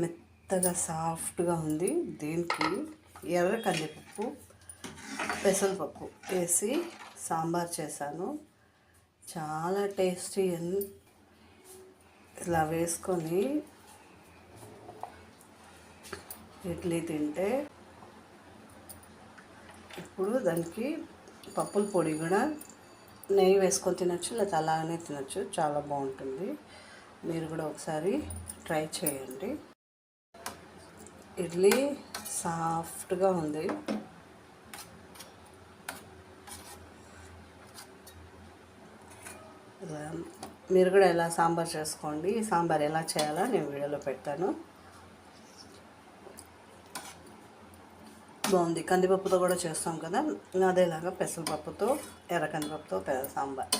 మెత్తగా సాఫ్ట్గా ఉంది. దీనికి ఎర్ర కందిపప్పు, పెసరపప్పు వేసి సాంబార్ చేశాను. చాలా టేస్టీ. ఇలా వేసుకొని ఇడ్లీ తింటే, ఇప్పుడు దానికి పప్పుల పొడి కూడా నెయ్యి వేసుకొని తినచ్చు, లేదా అలాగనే తినచ్చు. చాలా బాగుంటుంది. మీరు కూడా ఒకసారి ట్రై చేయండి. ఇడ్లీ సాఫ్ట్గా ఉంది. మీరు కూడా ఎలా సాంబార్ చేసుకోండి. సాంబార్ ఎలా చేయాలో నేను వీడియోలో పెడతాను. బాగుంది. కందిపప్పుతో కూడా చేస్తాం కదా, అదేలాగా పెసరపప్పుతో, ఎర్ర కందిపప్పుతో సాంబార్.